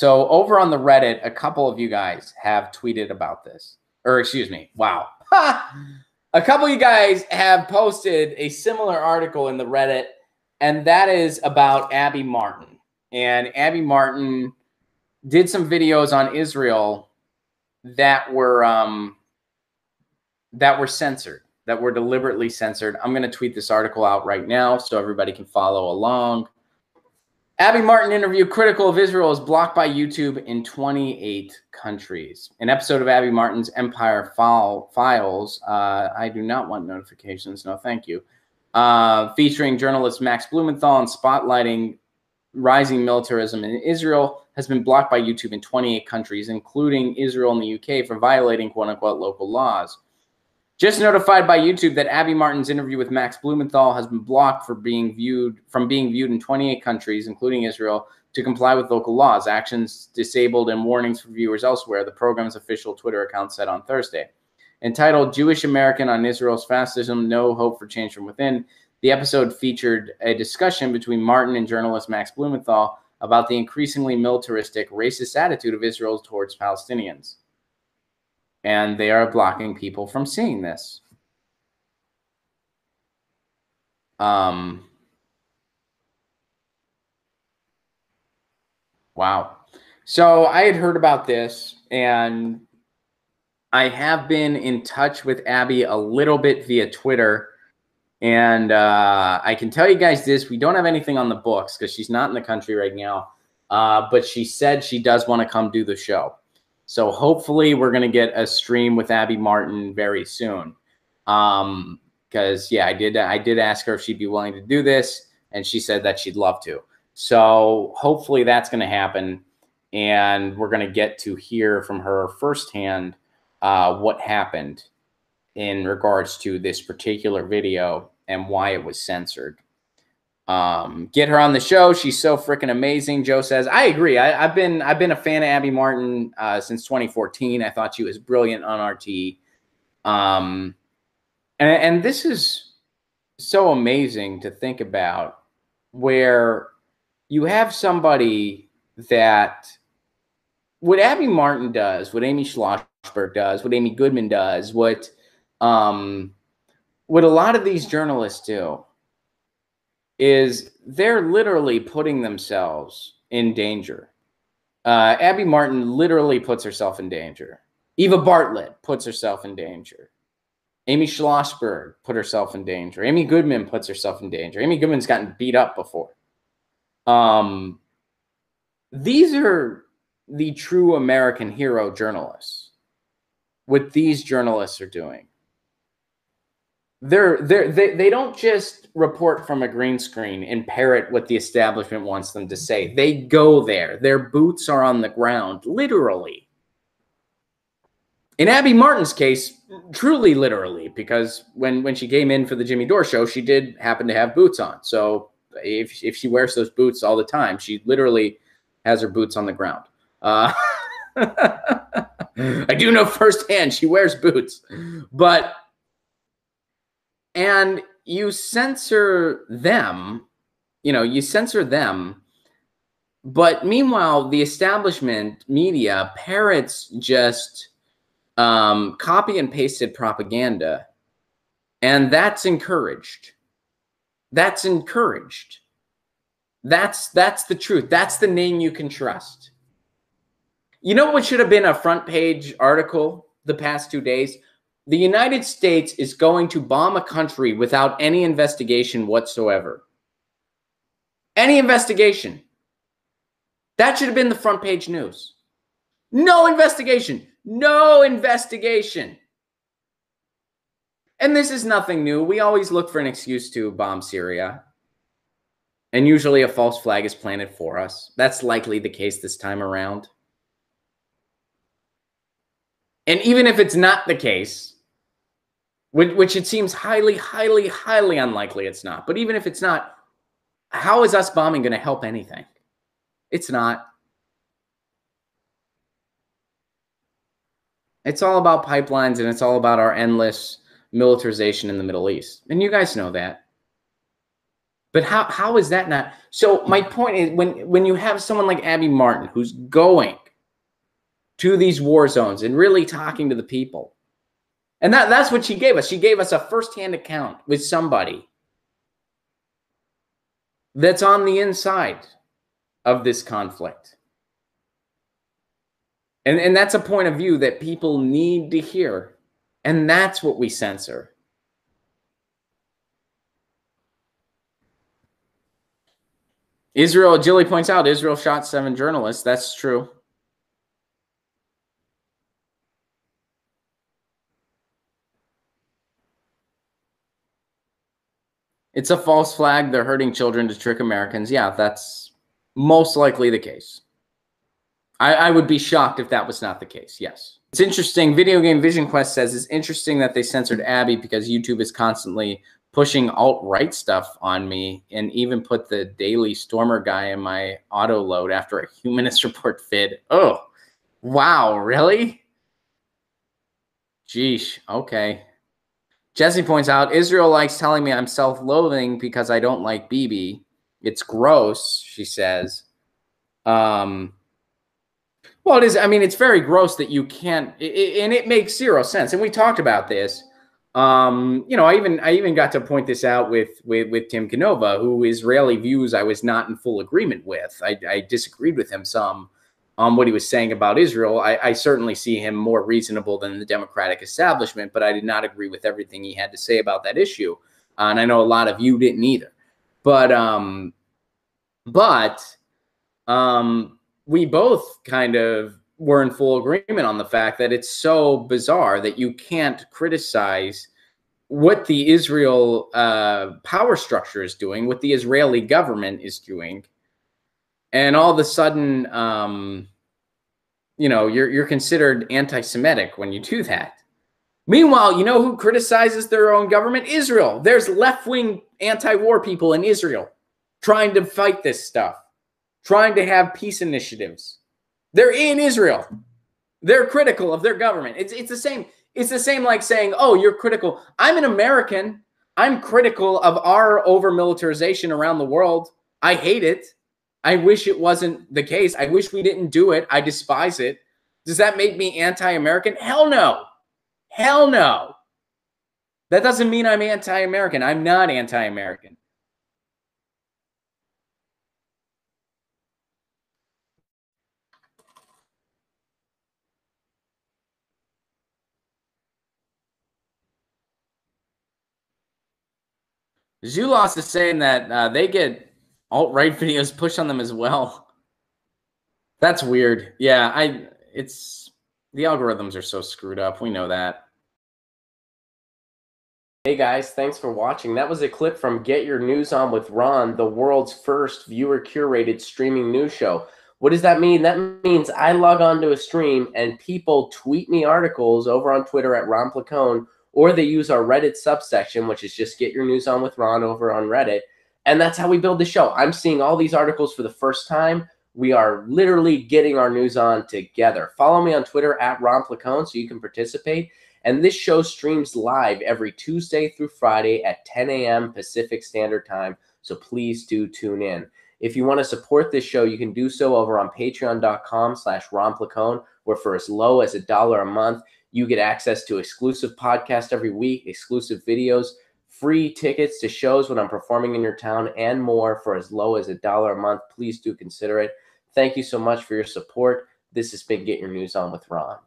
So over on the Reddit, a couple of you guys have tweeted about this. Or excuse me, wow. A couple of you guys have posted a similar article in the Reddit, and that is about Abby Martin. And Abby Martin did some videos on Israel that were censored, that were deliberately censored. I'm going to tweet this article out right now so everybody can follow along. Abby Martin interview critical of Israel is blocked by YouTube in 28 countries. An episode of Abby Martin's Empire Files, I do not want notifications, no thank you, featuring journalist Max Blumenthal and spotlighting rising militarism in Israel has been blocked by YouTube in 28 countries, including Israel and the UK, for violating quote-unquote local laws. Just notified by YouTube that Abby Martin's interview with Max Blumenthal has been blocked from being viewed in 28 countries, including Israel, to comply with local laws. Actions disabled and warnings for viewers elsewhere, the program's official Twitter account said on Thursday. Entitled Jewish American on Israel's Fascism, No Hope for Change from Within, the episode featured a discussion between Martin and journalist Max Blumenthal about the increasingly militaristic, racist attitude of Israel towards Palestinians. And they are blocking people from seeing this. Wow. So I had heard about this, and I have been in touch with Abby a little bit via Twitter. And I can tell you guys this, we don't have anything on the books because she's not in the country right now. But she said she does want to come do the show. So hopefully we're going to get a stream with Abby Martin very soon. Because, yeah, I did ask her if she'd be willing to do this, and she said that she'd love to. So hopefully that's going to happen, and we're going to get to hear from her firsthand what happened in regards to this particular video and why it was censored. Get her on the show. She's so freaking amazing. Joe says, I agree. I've been a fan of Abby Martin since 2014. I thought she was brilliant on RT. And this is so amazing to think about, where you have somebody that what Abby Martin does, what Amy Schlossberg does, what Amy Goodman does, what a lot of these journalists do is they're literally putting themselves in danger. Abby Martin literally puts herself in danger. Eva Bartlett puts herself in danger. Amy Schlossberg put herself in danger. Amy Goodman puts herself in danger. Amy Goodman's gotten beat up before. These are the true American hero journalists. What these journalists are doing. They don't just report from a green screen and parrot what the establishment wants them to say. They go there. Their boots are on the ground, literally. In Abby Martin's case, truly literally, because when she came in for the Jimmy Dore show, she did happen to have boots on. So if she wears those boots all the time, she literally has her boots on the ground. I do know firsthand she wears boots. And you censor them, but meanwhile, the establishment media parrots just copy and pasted propaganda, and that's encouraged. That's encouraged. That's the truth. That's the name you can trust. You know what should have been a front page article the past 2 days? The United States is going to bomb a country without any investigation whatsoever. Any investigation. That should have been the front page news. No investigation. No investigation. And this is nothing new. We always look for an excuse to bomb Syria. And usually a false flag is planted for us. That's likely the case this time around. And even if it's not the case, which it seems highly, highly, highly unlikely it's not. But even if it's not, how is us bombing going to help anything? It's not. It's all about pipelines, and it's all about our endless militarization in the Middle East. And you guys know that. But how is that not? So my point is, when you have someone like Abby Martin who's going to these war zones and really talking to the people, and that's what she gave us. She gave us a firsthand account with somebody that's on the inside of this conflict. And that's a point of view that people need to hear. And that's what we censor. Israel, Jilly points out, Israel shot 7 journalists. That's true. It's a false flag. They're hurting children to trick Americans. Yeah, that's most likely the case. I would be shocked if that was not the case. Yes. It's interesting. Video Game Vision Quest says it's interesting that they censored Abby because YouTube is constantly pushing alt-right stuff on me and even put the Daily Stormer guy in my auto load after a Humanist Report vid. Oh, wow. Really? Geesh. Okay. Jesse points out, Israel likes telling me I'm self-loathing because I don't like Bibi. It's gross, she says. Well, it is. I mean, it's very gross that you can't, and it makes zero sense. And we talked about this. You know, I even got to point this out with Tim Canova, who Israeli views I was not in full agreement with. I disagreed with him some on what he was saying about Israel. I certainly see him more reasonable than the Democratic establishment, but I did not agree with everything he had to say about that issue. And I know a lot of you didn't either. But we both kind of were in full agreement on the fact that it's so bizarre that you can't criticize what the Israel power structure is doing, what the Israeli government is doing, and all of a sudden, you know, you're considered anti-Semitic when you do that. Meanwhile, you know who criticizes their own government? Israel. There's left-wing anti-war people in Israel trying to fight this stuff, trying to have peace initiatives. They're in Israel. They're critical of their government. It's the same. It's the same like saying, oh, you're critical. I'm an American. I'm critical of our over-militarization around the world. I hate it. I wish it wasn't the case. I wish we didn't do it. I despise it. Does that make me anti-American? Hell no. Hell no. That doesn't mean I'm anti-American. I'm not anti-American. Zulos is saying that they get alt-right videos pushed on them as well. That's weird. Yeah, the algorithms are so screwed up. We know that. Hey guys, thanks for watching. That was a clip from Get Your News On with Ron, the world's first viewer-curated streaming news show. What does that mean? That means I log on to a stream and people tweet me articles over on Twitter at Ron Placone, or they use our Reddit subsection, which is just Get Your News On with Ron over on Reddit. And that's how we build the show. I'm seeing all these articles for the first time. We are literally getting our news on together. Follow me on Twitter at Ron Placone so you can participate. And this show streams live every Tuesday through Friday at 10 a.m. Pacific Standard Time. So please do tune in. If you want to support this show, you can do so over on patreon.com/Ron Placone, where for as low as $1 a month, you get access to exclusive podcasts every week, exclusive videos, free tickets to shows when I'm performing in your town, and more for as low as $1 a month. Please do consider it. Thank you so much for your support. This has been Get Your News On with Ron.